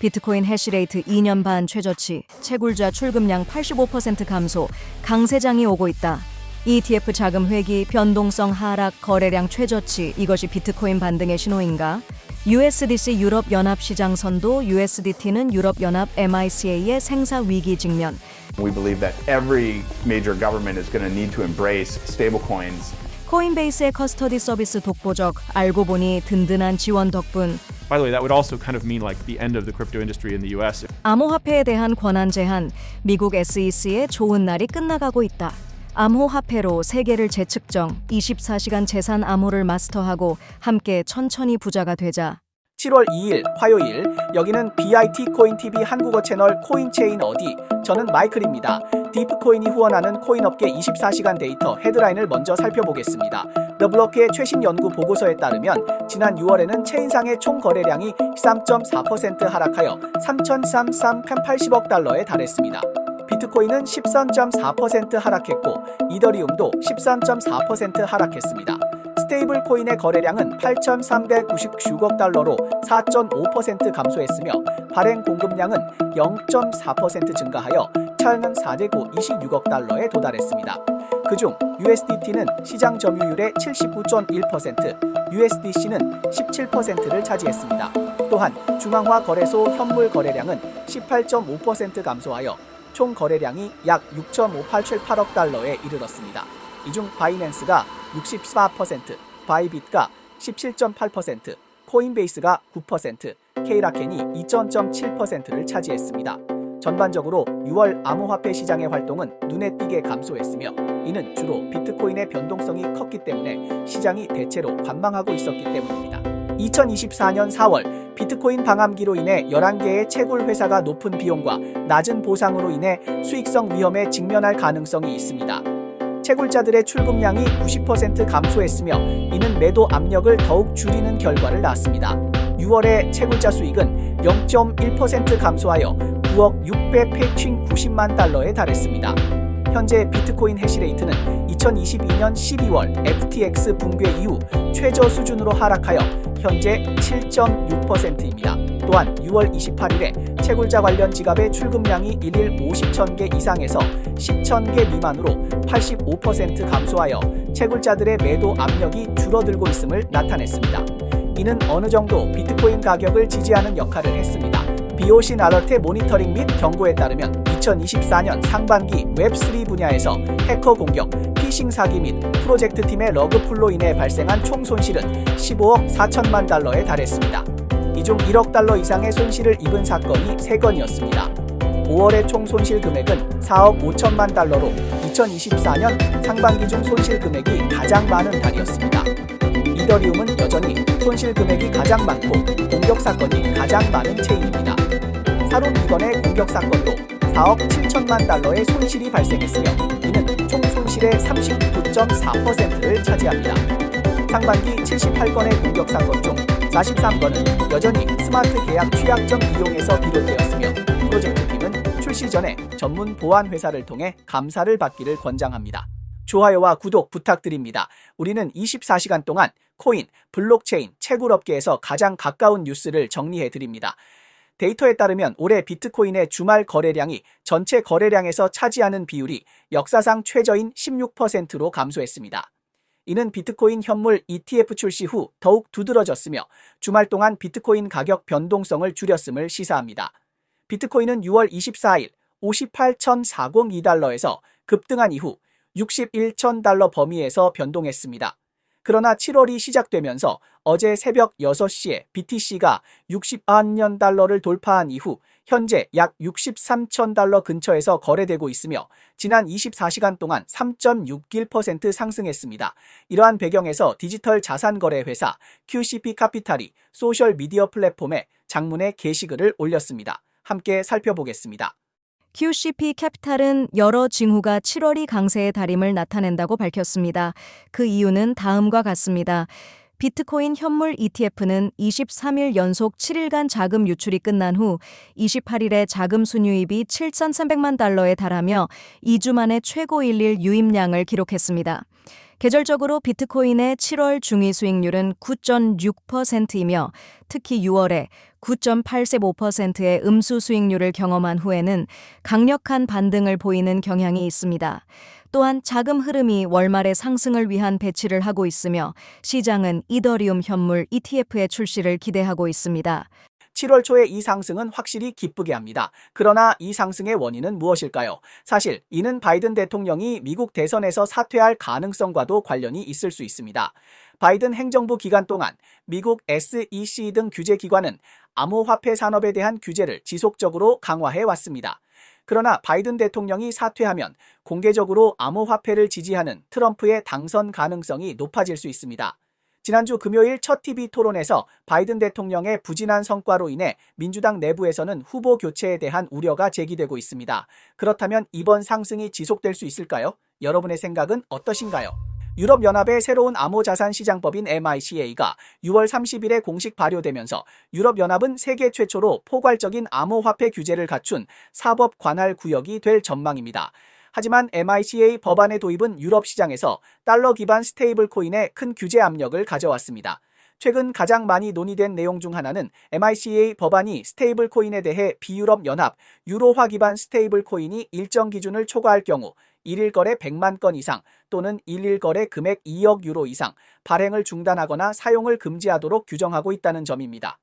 비트코인 해시레이트 2년 반 최저치, 채굴자 출금량 85% 감소, 강세장이 오고 있다. ETF 자금 회기, 변동성 하락, 거래량 최저치, 이것이 비트코인 반등의 신호인가? USDC 유럽연합시장 선도, USDT는 유럽연합 MICA의 생사 위기 직면. We believe that every major government is going to need to embrace stablecoins. 코인베이스의 커스터디 서비스 독보적, 알고 보니 든든한 지원 덕분. By the way, that would also kind of mean like the end of the crypto industry in the US. 암호화폐에 대한 권한 제한, 미국 SEC의 좋은 날이 끝나가고 있다. 암호화폐로 세계를 재측정, 24시간 재산 암호를 마스터하고 함께 천천히 부자가 되자. 7월 2일 화요일, 여기는 BIT 코인TV 한국어 채널 코인체인 어디, 저는 마이클입니다. 딥코인이 후원하는 코인업계 24시간 데이터 헤드라인을 먼저 살펴보겠습니다. 더블로크의 최신 연구 보고서에 따르면 지난 6월에는 체인상의 총 거래량이 13.4% 하락하여 3,380억 달러에 달했습니다. 비트코인은 13.4% 하락했고 이더리움도 13.4% 하락했습니다. 스테이블 코인의 거래량은 8,399억 달러로 4.5% 감소했으며 발행 공급량은 0.4% 증가하여 1,426억 달러에 도달했습니다. 그중 USDT는 시장 점유율의 79.1%, USDC는 17%를 차지했습니다. 또한 중앙화 거래소 현물 거래량은 18.5% 감소하여 총 거래량이 약 6.5878억 달러에 이르렀습니다. 이 중 바이낸스가 64%, 바이빗가 17.8%, 코인베이스가 9%, K라켄이 2.7%를 차지했습니다. 전반적으로 6월 암호화폐 시장의 활동은 눈에 띄게 감소했으며 이는 주로 비트코인의 변동성이 컸기 때문에 시장이 대체로 관망하고 있었기 때문입니다. 2024년 4월 비트코인 방함기로 인해 11개의 채굴 회사가 높은 비용과 낮은 보상으로 인해 수익성 위험에 직면할 가능성이 있습니다. 채굴자들의 출금량이 90% 감소했으며 이는 매도 압력을 더욱 줄이는 결과를 낳았습니다. 6월의 채굴자 수익은 0.1% 감소하여 9억 600 90만 달러에 달했습니다. 현재 비트코인 해시레이트는 2022년 12월 FTX 붕괴 이후 최저 수준으로 하락하여 현재 7.6%입니다. 또한 6월 28일에 채굴자 관련 지갑의 출금량이 1일 50,000개 이상에서 10,000개 미만으로 85% 감소하여 채굴자들의 매도 압력이 줄어들고 있음을 나타냈습니다. 이는 어느 정도 비트코인 가격을 지지하는 역할을 했습니다. BOC 나럴테 모니터링 및 경고에 따르면 2024년 상반기 웹3 분야에서 해커 공격, 피싱 사기 및 프로젝트 팀의 러그풀로 인해 발생한 총 손실은 15억 4천만 달러에 달했습니다. 이 중 1억 달러 이상의 손실을 입은 사건이 3건이었습니다. 5월의 총 손실 금액은 4억 5천만 달러로 2024년 상반기 중 손실 금액이 가장 많은 달이었습니다. 이더리움은 여전히 손실 금액이 가장 많고 공격 사건이 가장 많은 체인입니다. 사론 2건의 공격 사건으로 4억 7천만 달러의 손실이 발생했으며 이는 총 손실의 39.4%를 차지합니다. 상반기 78건의 공격 사건 중 43건은 여전히 스마트 계약 취약점 이용에서 비롯되었으며 프로젝트 팀은 출시 전에 전문 보안 회사를 통해 감사를 받기를 권장합니다. 좋아요와 구독 부탁드립니다. 우리는 24시간 동안 코인, 블록체인, 채굴업계에서 가장 가까운 뉴스를 정리해드립니다. 데이터에 따르면 올해 비트코인의 주말 거래량이 전체 거래량에서 차지하는 비율이 역사상 최저인 16%로 감소했습니다. 이는 비트코인 현물 ETF 출시 후 더욱 두드러졌으며 주말 동안 비트코인 가격 변동성을 줄였음을 시사합니다. 비트코인은 6월 24일 58,402달러에서 급등한 이후 61,000달러 범위에서 변동했습니다. 그러나 7월이 시작되면서 어제 새벽 6시에 BTC가 60만 달러를 돌파한 이후 현재 약 63,000달러 근처에서 거래되고 있으며 지난 24시간 동안 3.61% 상승했습니다. 이러한 배경에서 디지털 자산 거래 회사 QCP 카피탈이 소셜 미디어 플랫폼에 장문의 게시글을 올렸습니다. 함께 살펴보겠습니다. QCP 캐피탈은 여러 징후가 7월이 강세의 달임을 나타낸다고 밝혔습니다. 그 이유는 다음과 같습니다. 비트코인 현물 ETF는 23일 연속 7일간 자금 유출이 끝난 후 28일에 자금 순유입이 7,300만 달러에 달하며 2주 만에 최고 일일 유입량을 기록했습니다. 계절적으로 비트코인의 7월 중위 수익률은 9.6%이며 특히 6월에 9.85%의 음수 수익률을 경험한 후에는 강력한 반등을 보이는 경향이 있습니다. 또한 자금 흐름이 월말의 상승을 위한 배치를 하고 있으며 시장은 이더리움 현물 ETF의 출시를 기대하고 있습니다. 7월 초의 이 상승은 확실히 기쁘게 합니다. 그러나 이 상승의 원인은 무엇일까요? 사실 이는 바이든 대통령이 미국 대선에서 사퇴할 가능성과도 관련이 있을 수 있습니다. 바이든 행정부 기간 동안 미국 SEC 등 규제기관은 암호화폐 산업에 대한 규제를 지속적으로 강화해 왔습니다. 그러나 바이든 대통령이 사퇴하면 공개적으로 암호화폐를 지지하는 트럼프의 당선 가능성이 높아질 수 있습니다. 지난주 금요일 첫 TV 토론에서 바이든 대통령의 부진한 성과로 인해 민주당 내부에서는 후보 교체에 대한 우려가 제기되고 있습니다. 그렇다면 이번 상승이 지속될 수 있을까요? 여러분의 생각은 어떠신가요? 유럽연합의 새로운 암호자산시장법인 MICA가 6월 30일에 공식 발효되면서 유럽연합은 세계 최초로 포괄적인 암호화폐 규제를 갖춘 사법 관할 구역이 될 전망입니다. 하지만 MICA 법안의 도입은 유럽 시장에서 달러 기반 스테이블 코인에 큰 규제 압력을 가져왔습니다. 최근 가장 많이 논의된 내용 중 하나는 MICA 법안이 스테이블 코인에 대해 비유럽 연합, 유로화 기반 스테이블 코인이 일정 기준을 초과할 경우 일일 거래 100만 건 이상 또는 일일 거래 금액 2억 유로 이상 발행을 중단하거나 사용을 금지하도록 규정하고 있다는 점입니다.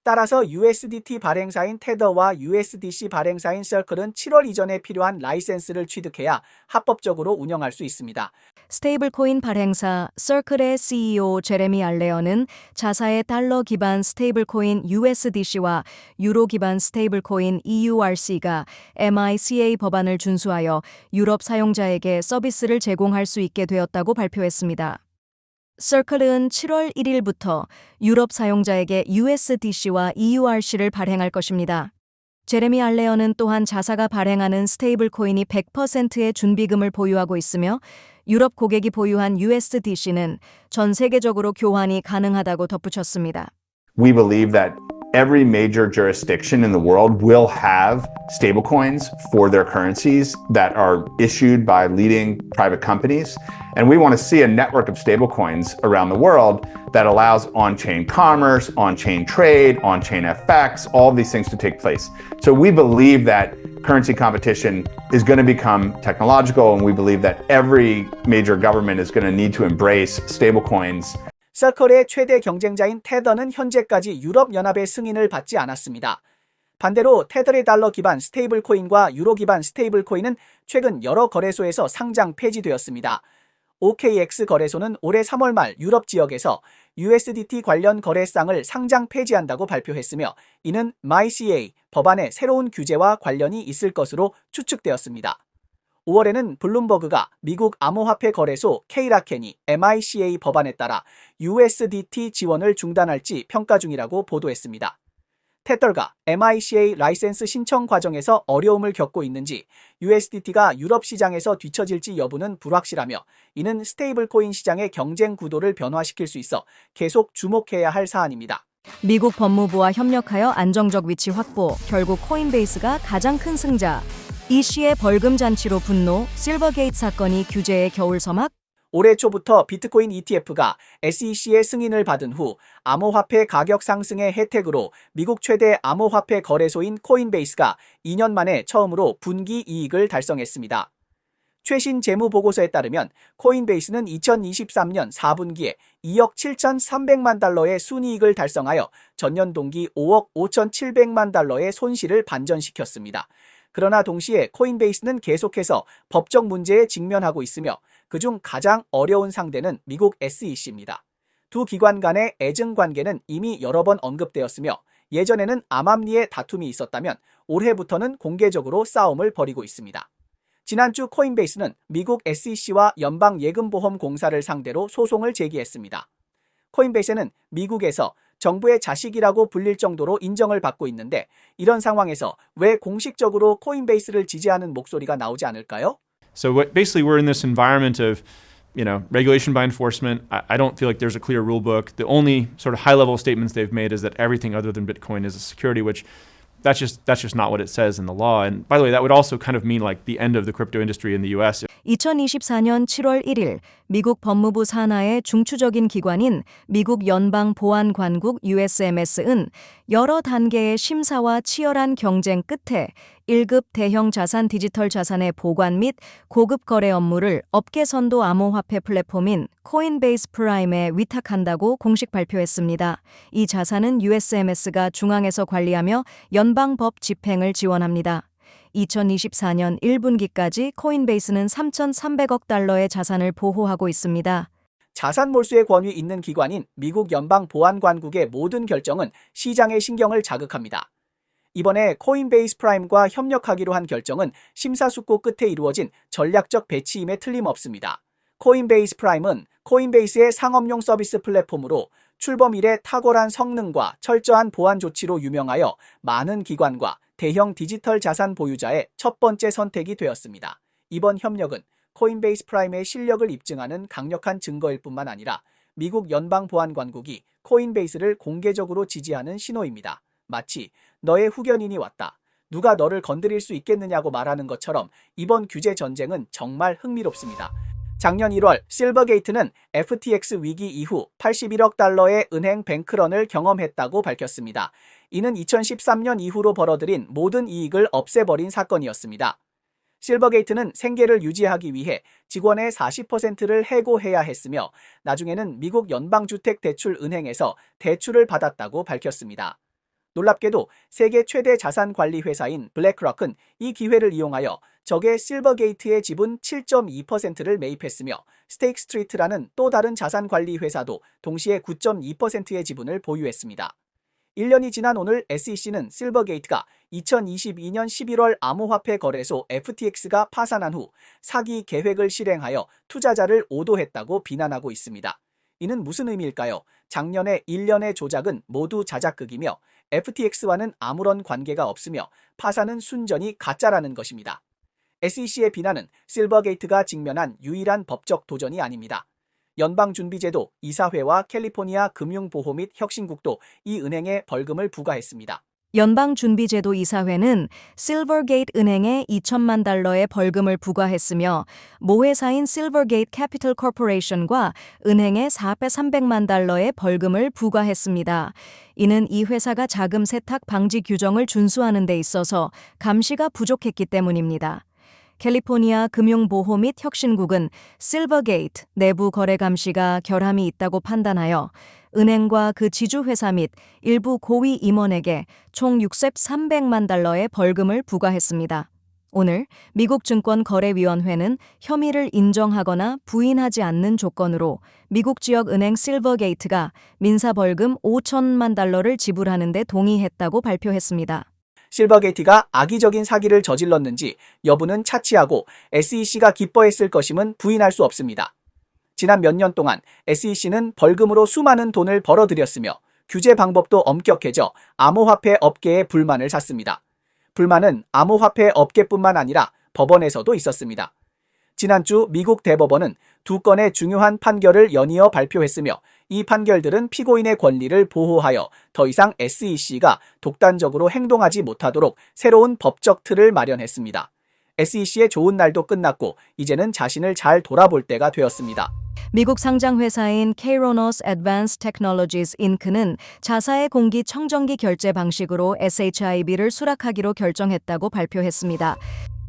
따라서 USDT 발행사인 테더와 USDC 발행사인 서클은 7월 이전에 필요한 라이센스를 취득해야 합법적으로 운영할 수 있습니다. 스테이블코인 발행사 서클의 CEO 제레미 알레어는 자사의 달러 기반 스테이블코인 USDC와 유로 기반 스테이블코인 EURC가 MICA 법안을 준수하여 유럽 사용자에게 서비스를 제공할 수 있게 되었다고 발표했습니다. 서클은 7월 1일부터 유럽 사용자에게 USDC와 EURC를 발행할 것입니다. 제레미 알레어는 또한 자사가 발행하는 스테이블 코인이 100%의 준비금을 보유하고 있으며 유럽 고객이 보유한 USDC는 전 세계적으로 교환이 가능하다고 덧붙였습니다. We believe that every major jurisdiction in the world will have stablecoins for their currencies that are issued by leading private companies. And we want to see a network of stablecoins around the world that allows on-chain commerce, on-chain trade, on-chain FX, all of these things to take place. So we believe that currency competition is going to become technological, and we believe that every major government is going to need to embrace stablecoins. 서클의 최대 경쟁자인 테더는 현재까지 유럽연합의 승인을 받지 않았습니다. 반대로 테더의 달러 기반 스테이블 코인과 유로 기반 스테이블 코인은 최근 여러 거래소에서 상장 폐지되었습니다. OKX 거래소는 올해 3월 말 유럽 지역에서 USDT 관련 거래상을 상장 폐지한다고 발표했으며 이는 MICA 법안의 새로운 규제와 관련이 있을 것으로 추측되었습니다. 5월에는 블룸버그가 미국 암호화폐 거래소 Kraken이 MICA 법안에 따라 USDT 지원을 중단할지 평가 중이라고 보도했습니다. 테더가 MICA 라이센스 신청 과정에서 어려움을 겪고 있는지 USDT가 유럽 시장에서 뒤처질지 여부는 불확실하며 이는 스테이블 코인 시장의 경쟁 구도를 변화시킬 수 있어 계속 주목해야 할 사안입니다. 미국 법무부와 협력하여 안정적 위치 확보, 결국 코인베이스가 가장 큰 승자. 이 씨의 벌금 잔치로 분노, 실버게이트 사건이 규제의 겨울 서막? 올해 초부터 비트코인 ETF가 SEC의 승인을 받은 후 암호화폐 가격 상승의 혜택으로 미국 최대 암호화폐 거래소인 코인베이스가 2년 만에 처음으로 분기 이익을 달성했습니다. 최신 재무보고서에 따르면 코인베이스는 2023년 4분기에 2억 7,300만 달러의 순이익을 달성하여 전년 동기 5억 5,700만 달러의 손실을 반전시켰습니다. 그러나 동시에 코인베이스는 계속해서 법적 문제에 직면하고 있으며 그중 가장 어려운 상대는 미국 SEC입니다. 두 기관 간의 애증 관계는 이미 여러 번 언급되었으며 예전에는 암암리의 다툼이 있었다면 올해부터는 공개적으로 싸움을 벌이고 있습니다. 지난주 코인베이스는 미국 SEC와 연방예금보험공사를 상대로 소송을 제기했습니다. 코인베이스는 미국에서 정부의 자식이라고 불릴 정도로 인정을 받고 있는데 이런 상황에서 왜 공식적으로 코인베이스를 지지하는 목소리가 나오지 않을까요? So basically we're in this environment of, regulation by enforcement. I don't feel like there's a clear rule book. The only sort of high-level statements they've made is that everything other than Bitcoin is a security, which that's just not what it says in the law. And by the way, that would also kind of mean like the end of the crypto industry in the US. 2024년 7월 1일 미국 법무부 산하의 중추적인 기관인 미국 연방보안관국 USMS은 여러 단계의 심사와 치열한 경쟁 끝에 1급 대형 자산 디지털 자산의 보관 및 고급 거래 업무를 업계 선도 암호화폐 플랫폼인 코인베이스 프라임에 위탁한다고 공식 발표했습니다. 이 자산은 USMS가 중앙에서 관리하며 연방법 집행을 지원합니다. 2024년 1분기까지 코인베이스는 3,300억 달러의 자산을 보호하고 있습니다. 자산 몰수의 권위 있는 기관인 미국 연방보안관국의 모든 결정은 시장의 신경을 자극합니다. 이번에 코인베이스 프라임과 협력하기로 한 결정은 심사숙고 끝에 이루어진 전략적 배치임에 틀림없습니다. 코인베이스 프라임은 코인베이스의 상업용 서비스 플랫폼으로 출범 이래 탁월한 성능과 철저한 보안 조치로 유명하여 많은 기관과 대형 디지털 자산 보유자의 첫 번째 선택이 되었습니다. 이번 협력은 코인베이스 프라임의 실력을 입증하는 강력한 증거일 뿐만 아니라 미국 연방보안관국이 코인베이스를 공개적으로 지지하는 신호입니다. 마치 너의 후견인이 왔다. 누가 너를 건드릴 수 있겠느냐고 말하는 것처럼 이번 규제 전쟁은 정말 흥미롭습니다. 작년 1월 실버게이트는 FTX 위기 이후 81억 달러의 은행 뱅크런을 경험했다고 밝혔습니다. 이는 2013년 이후로 벌어들인 모든 이익을 없애버린 사건이었습니다. 실버게이트는 생계를 유지하기 위해 직원의 40%를 해고해야 했으며 나중에는 미국 연방주택대출은행에서 대출을 받았다고 밝혔습니다. 놀랍게도 세계 최대 자산 관리 회사인 블랙락은 이 기회를 이용하여 적의 실버게이트의 지분 7.2%를 매입했으며 스테이크 스트리트라는 또 다른 자산 관리 회사도 동시에 9.2%의 지분을 보유했습니다. 1년이 지난 오늘 SEC는 실버게이트가 2022년 11월 암호화폐 거래소 FTX가 파산한 후 사기 계획을 실행하여 투자자를 오도했다고 비난하고 있습니다. 이는 무슨 의미일까요? 작년에 1년의 조작은 모두 자작극이며 FTX와는 아무런 관계가 없으며 파산은 순전히 가짜라는 것입니다. SEC의 비난은 실버게이트가 직면한 유일한 법적 도전이 아닙니다. 연방준비제도, 이사회와 캘리포니아 금융보호 및 혁신국도 이 은행에 벌금을 부과했습니다. 연방준비제도 이사회는 실버게이트 은행에 2천만 달러의 벌금을 부과했으며 모회사인 실버게이트 캐피털 코퍼레이션과 은행에 400만 달러의 벌금을 부과했습니다. 이는 이 회사가 자금 세탁 방지 규정을 준수하는 데 있어서 감시가 부족했기 때문입니다. 캘리포니아 금융보호 및 혁신국은 실버게이트 내부 거래 감시가 결함이 있다고 판단하여 은행과 그 지주회사 및 일부 고위 임원에게 총 6,300만 달러의 벌금을 부과했습니다. 오늘 미국 증권거래위원회는 혐의를 인정하거나 부인하지 않는 조건으로 미국 지역 은행 실버게이트가 민사벌금 5천만 달러를 지불하는 데 동의했다고 발표했습니다. 실버게이트가 악의적인 사기를 저질렀는지 여부는 차치하고 SEC가 기뻐했을 것임은 부인할 수 없습니다. 지난 몇 년 동안 SEC는 벌금으로 수많은 돈을 벌어들였으며 규제 방법도 엄격해져 암호화폐 업계의 불만을 샀습니다. 불만은 암호화폐 업계뿐만 아니라 법원에서도 있었습니다. 지난주 미국 대법원은 두 건의 중요한 판결을 연이어 발표했으며 이 판결들은 피고인의 권리를 보호하여 더 이상 SEC가 독단적으로 행동하지 못하도록 새로운 법적 틀을 마련했습니다. SEC의 좋은 날도 끝났고 이제는 자신을 잘 돌아볼 때가 되었습니다. 미국 상장 회사인 Kairos Advanced Technologies Inc.는 자사의 공기 청정기 결제 방식으로 SHIB를 수락하기로 결정했다고 발표했습니다.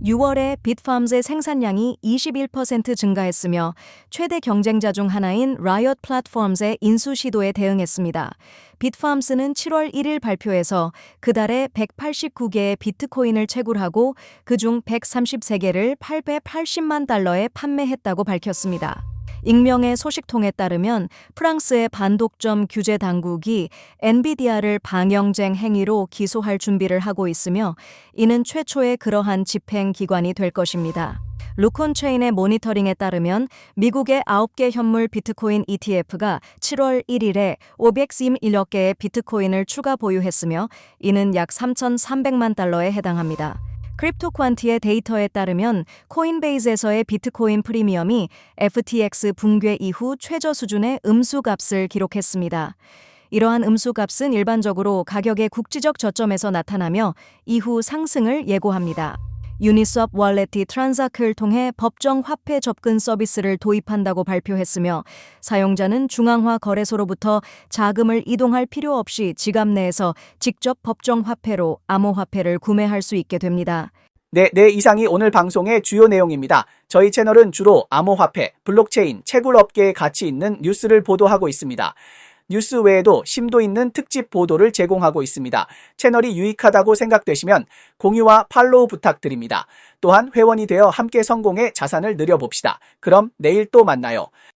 6월에 빗팜즈의 생산량이 21% 증가했으며 최대 경쟁자 중 하나인 Riot Platforms의 인수 시도에 대응했습니다. 빗팜스는 7월 1일 발표에서 그달에 189개의 비트코인을 채굴하고 그중 133개를 880만 달러에 판매했다고 밝혔습니다. 익명의 소식통에 따르면 프랑스의 반독점 규제 당국이 엔비디아를 방영쟁 행위로 기소할 준비를 하고 있으며 이는 최초의 그러한 집행 기관이 될 것입니다. 루콘체인의 모니터링에 따르면 미국의 9개 현물 비트코인 ETF가 7월 1일에 531억 개의 비트코인을 추가 보유했으며 이는 약 3,300만 달러에 해당합니다. 크립토퀀티의 데이터에 따르면 코인베이스에서의 비트코인 프리미엄이 FTX 붕괴 이후 최저 수준의 음수값을 기록했습니다. 이러한 음수값은 일반적으로 가격의 국지적 저점에서 나타나며 이후 상승을 예고합니다. 유니스왑 월렛이 트란사크를 통해 법정 화폐 접근 서비스를 도입한다고 발표했으며 사용자는 중앙화 거래소로부터 자금을 이동할 필요 없이 지갑 내에서 직접 법정 화폐로 암호화폐를 구매할 수 있게 됩니다. 네, 이상이 오늘 방송의 주요 내용입니다. 저희 채널은 주로 암호화폐, 블록체인, 채굴 업계에 가치 있는 뉴스를 보도하고 있습니다. 뉴스 외에도 심도 있는 특집 보도를 제공하고 있습니다. 채널이 유익하다고 생각되시면 공유와 팔로우 부탁드립니다. 또한 회원이 되어 함께 성공해 자산을 늘려봅시다. 그럼 내일 또 만나요.